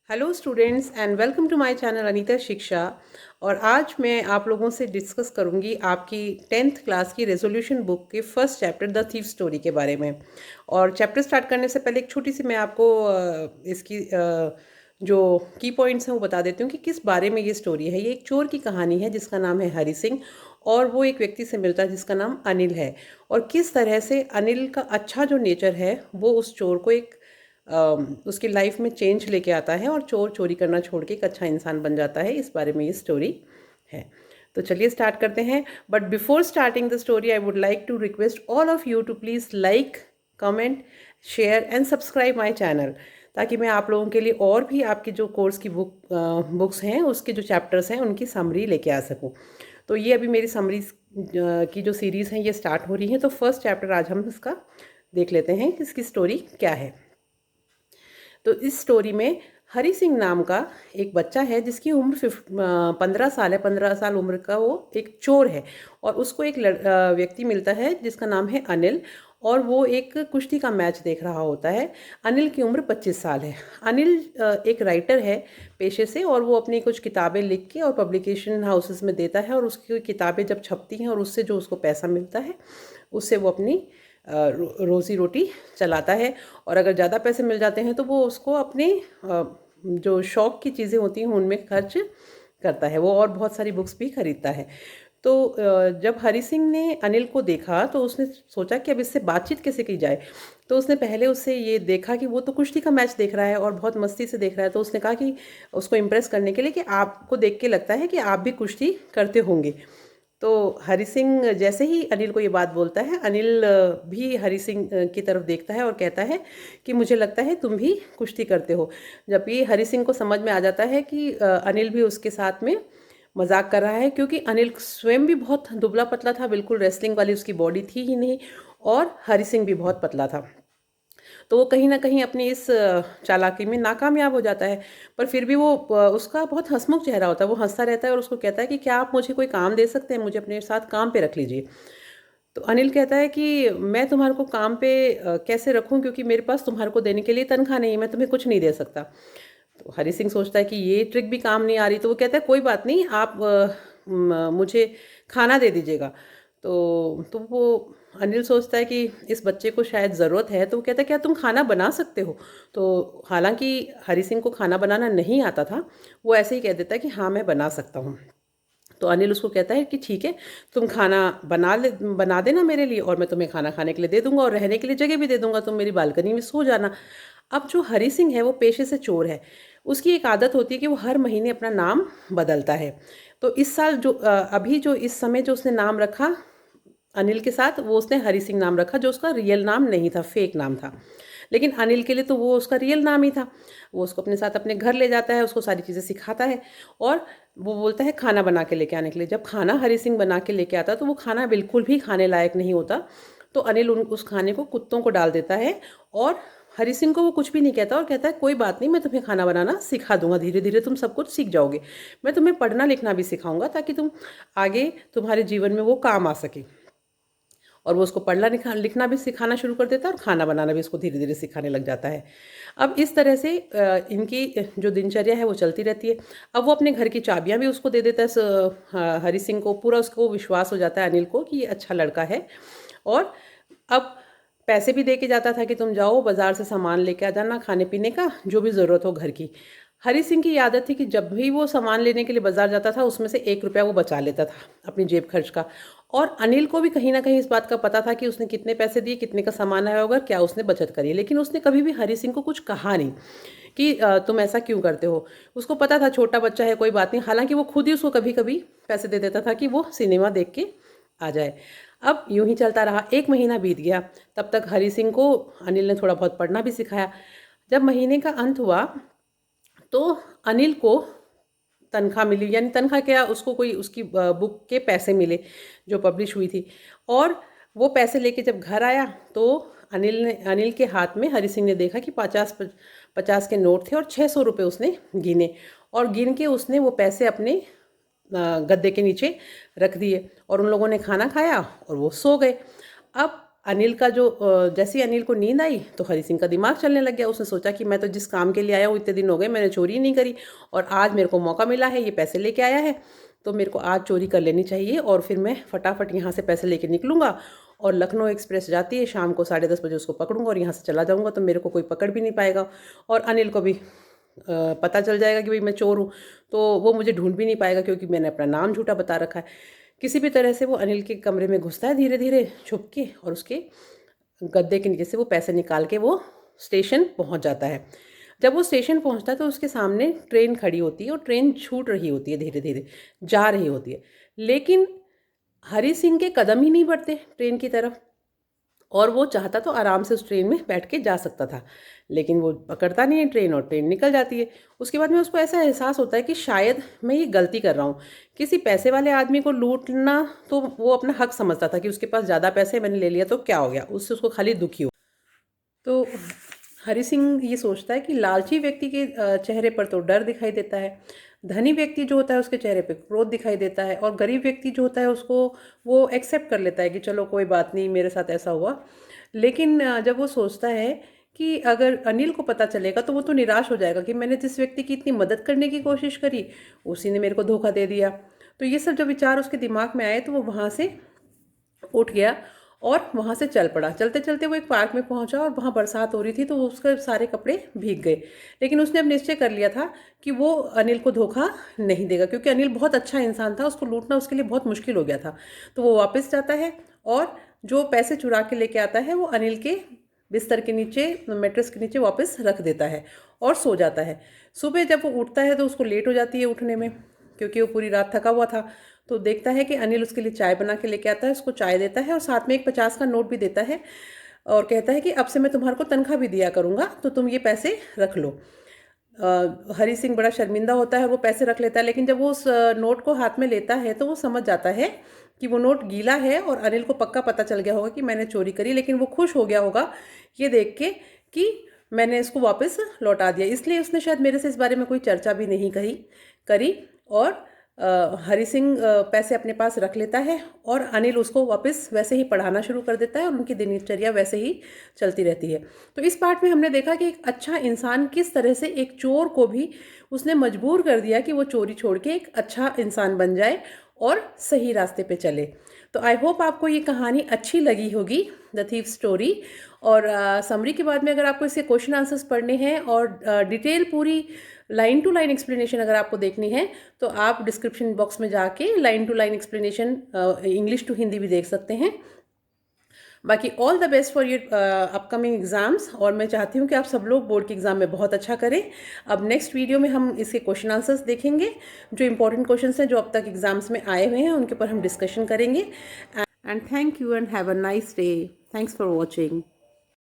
Hello students and welcome to my channel Anita Shiksha. और आज मैं आप लोगों से डिस्कस करूंगी आपकी 10th क्लास की रेजोल्यूशन बुक के first chapter the thief story के बारे में। और चैप्टर स्टार्ट करने से पहले एक छोटी सी मैं आपको इसकी जो की पॉइंट्स हैं वो बता देती हूँ कि किस बारे में ये स्टोरी है। ये एक चोर की कहानी है जिसका नाम है हरि सिंह, और वो एक व्यक्ति से मिलता है जिसका नाम अनिल है। और किस तरह से अनिल का अच्छा जो नेचर है वो उस चोर को एक उसकी लाइफ में चेंज लेके आता है और चोर चोरी करना छोड़ के एक अच्छा इंसान बन जाता है। इस बारे में ये स्टोरी है। तो चलिए स्टार्ट करते हैं। But before starting the story I would like to request all of you to please like, comment, share and subscribe my channel, ताकि मैं आप लोगों के लिए और भी आपकी जो कोर्स की बुक्स हैं उसके जो चैप्टर्स हैं उनकी समरी लेके आ सकूँ। तो ये अभी मेरी समरी की जो सीरीज़ हैं ये स्टार्ट हो रही हैं। तो फर्स्ट चैप्टर आज हम इसका देख लेते हैं कि इसकी स्टोरी क्या है। तो इस स्टोरी में हरि सिंह नाम का एक बच्चा है जिसकी उम्र 15 साल है। 15 साल उम्र का वो एक चोर है। और उसको एक व्यक्ति मिलता है जिसका नाम है अनिल, और वो एक कुश्ती का मैच देख रहा होता है। अनिल की उम्र 25 साल है। अनिल एक राइटर है पेशे से, और वो अपनी कुछ किताबें लिख के और पब्लिकेशन हाउसेस में देता है, और उसकी किताबें जब छपती हैं और उससे जो उसको पैसा मिलता है उससे वो अपनी रोज़ी रोटी चलाता है। और अगर ज़्यादा पैसे मिल जाते हैं तो वो उसको अपने जो शौक़ की चीज़ें होती हैं उनमें खर्च करता है। वो और बहुत सारी बुक्स भी खरीदता है। तो जब हरि सिंह ने अनिल को देखा तो उसने सोचा कि अब इससे बातचीत कैसे की जाए। तो उसने पहले उससे ये देखा कि वो तो कुश्ती का मैच देख रहा है और बहुत मस्ती से देख रहा है। तो उसने कहा कि उसको इम्प्रेस करने के लिए कि आपको देख के लगता है कि आप भी कुश्ती करते होंगे। तो हरि सिंह जैसे ही अनिल को ये बात बोलता है, अनिल भी हरि सिंह की तरफ देखता है और कहता है कि मुझे लगता है तुम भी कुश्ती करते हो। जब ये हरि सिंह को समझ में आ जाता है कि अनिल भी उसके साथ में मजाक कर रहा है, क्योंकि अनिल स्वयं भी बहुत दुबला पतला था, बिल्कुल रेसलिंग वाली उसकी बॉडी थी ही नहीं, और हरि सिंह भी बहुत पतला था। तो वो कहीं ना कहीं अपनी इस चालाकी में नाकामयाब हो जाता है। पर फिर भी वो उसका बहुत हंसमुख चेहरा होता है, वो हंसता रहता है और उसको कहता है कि क्या आप मुझे कोई काम दे सकते हैं, मुझे अपने साथ काम पे रख लीजिए। तो अनिल कहता है कि मैं तुम्हारे को काम पे कैसे रखूं, क्योंकि मेरे पास तुम्हारे को देने के लिए तनख्वाह नहीं है, मैं तुम्हें कुछ नहीं दे सकता। तो हरि सिंह सोचता है कि ये ट्रिक भी काम नहीं आ रही। तो वो कहता है कोई बात नहीं, आप मुझे खाना दे दीजिएगा। तो वो अनिल सोचता है कि इस बच्चे को शायद ज़रूरत है। तो वो कहता है क्या तुम खाना बना सकते हो। तो हालांकि हरि सिंह को खाना बनाना नहीं आता था, वो ऐसे ही कह देता है कि हाँ मैं बना सकता हूँ। तो अनिल उसको कहता है कि ठीक है, तुम खाना बना देना मेरे लिए, और मैं तुम्हें खाना खाने के लिए दे दूंगा और रहने के लिए जगह भी दे दूंगा, तुम मेरी बालकनी में सो जाना। अब जो हरि सिंह है वो पेशे से चोर है। उसकी एक आदत होती है कि वो हर महीने अपना नाम बदलता है। तो इस साल अभी जो इस समय जो उसने नाम रखा अनिल के साथ, वो उसने हरि सिंह नाम रखा, जो उसका रियल नाम नहीं था, फेक नाम था। लेकिन अनिल के लिए तो वो उसका रियल नाम ही था। वो उसको अपने साथ अपने घर ले जाता है, उसको सारी चीज़ें सिखाता है, और वो बोलता है खाना बना के लेके आने के लिए। जब खाना हरि सिंह बना के लेके आता तो वो खाना बिल्कुल भी खाने लायक नहीं होता। तो अनिल उस खाने को कुत्तों को डाल देता है, और हरि सिंह को वो कुछ भी नहीं कहता और कहता है कोई बात नहीं, मैं तुम्हें खाना बनाना सिखा दूंगा, धीरे धीरे तुम सब कुछ सीख जाओगे। मैं तुम्हें पढ़ना लिखना भी सिखाऊंगा ताकि तुम आगे तुम्हारे जीवन में वो काम आ सके। और वो उसको पढ़ना लिखना भी सिखाना शुरू कर देता है, और खाना बनाना भी उसको धीरे धीरे सिखाने लग जाता है। अब इस तरह से इनकी जो दिनचर्या है वो चलती रहती है। अब वो अपने घर की चाबियां भी उसको दे देता है हरि सिंह को। पूरा उसको विश्वास हो जाता है अनिल को कि ये अच्छा लड़का है। और अब पैसे भी दे के जाता था कि तुम जाओ बाजार से सामान लेके आ जाना, खाने पीने का जो भी ज़रूरत हो घर की। हरि सिंह की आदत थी कि जब भी वो सामान लेने के लिए बाजार जाता था उसमें से 1 रुपया वो बचा लेता था अपनी जेब खर्च का। और अनिल को भी कहीं ना कहीं इस बात का पता था कि उसने कितने पैसे दिए, कितने का सामान आया होगा, क्या उसने बचत करी है। लेकिन उसने कभी भी हरि सिंह को कुछ कहा नहीं कि तुम ऐसा क्यों करते हो। उसको पता था छोटा बच्चा है, कोई बात नहीं। हालांकि वो खुद ही उसको कभी कभी पैसे दे देता था कि वो सिनेमा देख के आ जाए। अब यूं ही चलता रहा, 1 महीना बीत गया। तब तक हरि सिंह को अनिल ने थोड़ा बहुत पढ़ना भी सिखाया। जब महीने का अंत हुआ तो अनिल को तनख्वाह मिली, यानी तनख्वाह क्या, उसको कोई उसकी बुक के पैसे मिले जो पब्लिश हुई थी। और वो पैसे लेके जब घर आया तो अनिल के हाथ में हरि सिंह ने देखा कि 50 के नोट थे और 600 रुपये उसने गिने। और गिन के उसने वो पैसे अपने गद्दे के नीचे रख दिए, और उन लोगों ने खाना खाया और वो सो गए। अब अनिल का जो जैसे ही अनिल को नींद आई तो हरी सिंह का दिमाग चलने लग गया। उसने सोचा कि मैं तो जिस काम के लिए आया हूँ इतने दिन हो गए मैंने चोरी नहीं करी, और आज मेरे को मौका मिला है, ये पैसे लेके आया है, तो मेरे को आज चोरी कर लेनी चाहिए और फिर मैं फटाफट यहाँ से पैसे लेके निकलूँगा और लखनऊ एक्सप्रेस जाती है, शाम को 10:30 बजे उसको पकड़ूंगा और यहाँ से चला जाऊँगा, तो मेरे को कोई पकड़ भी नहीं पाएगा और अनिल को भी पता चल जाएगा कि भाई मैं चोर हूँ, तो वो मुझे ढूंढ भी नहीं पाएगा क्योंकि मैंने अपना नाम झूठा बता रखा है। किसी भी तरह से वो अनिल के कमरे में घुसता है धीरे धीरे छुप के, और उसके गद्दे के नीचे से वो पैसे निकाल के वो स्टेशन पहुंच जाता है। जब वो स्टेशन पहुंचता है तो उसके सामने ट्रेन खड़ी होती है और ट्रेन छूट रही होती है, धीरे धीरे जा रही होती है, लेकिन हरी सिंह के कदम ही नहीं बढ़ते ट्रेन की तरफ, और वो चाहता तो आराम से उस ट्रेन में बैठ के जा सकता था, लेकिन वो पकड़ता नहीं है ट्रेन और ट्रेन निकल जाती है। उसके बाद में उसको ऐसा एहसास होता है कि शायद मैं ये गलती कर रहा हूँ। किसी पैसे वाले आदमी को लूटना तो वो अपना हक समझता था कि उसके पास ज़्यादा पैसे मैंने ले लिया तो क्या हो गया, उससे उसको खाली दुखी हो। तो हरी सिंह ये सोचता है कि लालची व्यक्ति के चेहरे पर तो डर दिखाई देता है, धनी व्यक्ति जो होता है उसके चेहरे पे क्रोध दिखाई देता है, और गरीब व्यक्ति जो होता है उसको वो एक्सेप्ट कर लेता है कि चलो कोई बात नहीं, मेरे साथ ऐसा हुआ। लेकिन जब वो सोचता है कि अगर अनिल को पता चलेगा तो वो तो निराश हो जाएगा कि मैंने जिस व्यक्ति की इतनी मदद करने की कोशिश करी उसी ने मेरे को धोखा दे दिया। तो ये सब जब विचार उसके दिमाग में आए तो वो वहाँ से उठ गया और वहाँ से चल पड़ा। चलते चलते वो एक पार्क में पहुँचा और वहाँ बरसात हो रही थी तो उसके सारे कपड़े भीग गए, लेकिन उसने अब निश्चय कर लिया था कि वो अनिल को धोखा नहीं देगा क्योंकि अनिल बहुत अच्छा इंसान था, उसको लूटना उसके लिए बहुत मुश्किल हो गया था। तो वो वापस जाता है और जो पैसे चुरा के लेके आता है वो अनिल के बिस्तर के नीचे, मेट्रेस के नीचे वापस रख देता है और सो जाता है। सुबह जब वो उठता है तो उसको लेट हो जाती है उठने में क्योंकि वो पूरी रात थका हुआ था। तो देखता है कि अनिल उसके लिए चाय बना के लेके आता है, उसको चाय देता है और साथ में एक 50 का नोट भी देता है और कहता है कि अब से मैं तुम्हारे को तनख्वाह भी दिया करूँगा तो तुम ये पैसे रख लो। हरी सिंह बड़ा शर्मिंदा होता है, वो पैसे रख लेता है, लेकिन जब वो उस नोट को हाथ में लेता है तो वो समझ जाता है कि वो नोट गीला है और अनिल को पक्का पता चल गया होगा कि मैंने चोरी करी, लेकिन वो खुश हो गया होगा ये देख के कि मैंने इसको वापस लौटा दिया, इसलिए उसने शायद मेरे से इस बारे में कोई चर्चा भी नहीं करी। और हरी सिंह पैसे अपने पास रख लेता है और अनिल उसको वापस वैसे ही पढ़ाना शुरू कर देता है और उनकी दिनचर्या वैसे ही चलती रहती है। तो इस पार्ट में हमने देखा कि एक अच्छा इंसान किस तरह से एक चोर को भी उसने मजबूर कर दिया कि वो चोरी छोड़ के एक अच्छा इंसान बन जाए और सही रास्ते पे चले। तो आई होप आपको ये कहानी अच्छी लगी होगी, द थीफ स्टोरी। और समरी के बाद में अगर आपको इसके क्वेश्चन आंसर्स पढ़ने हैं और डिटेल पूरी लाइन टू लाइन एक्सप्लेनेशन अगर आपको देखनी है तो आप डिस्क्रिप्शन बॉक्स में जाके line to line explanation English to Hindi भी देख सकते हैं। बाकी all the best for your upcoming exams, और मैं चाहती हूँ कि आप सब लोग बोर्ड के एग्जाम में बहुत अच्छा करें। अब नेक्स्ट वीडियो में हम इसके क्वेश्चन आंसर्स देखेंगे, जो इंपॉर्टेंट क्वेश्चन हैं जो अब तक एग्जाम्स में आए हुए हैं उनके ऊपर हम डिस्कशन करेंगे। And thank you and have a nice day. Thanks for watching.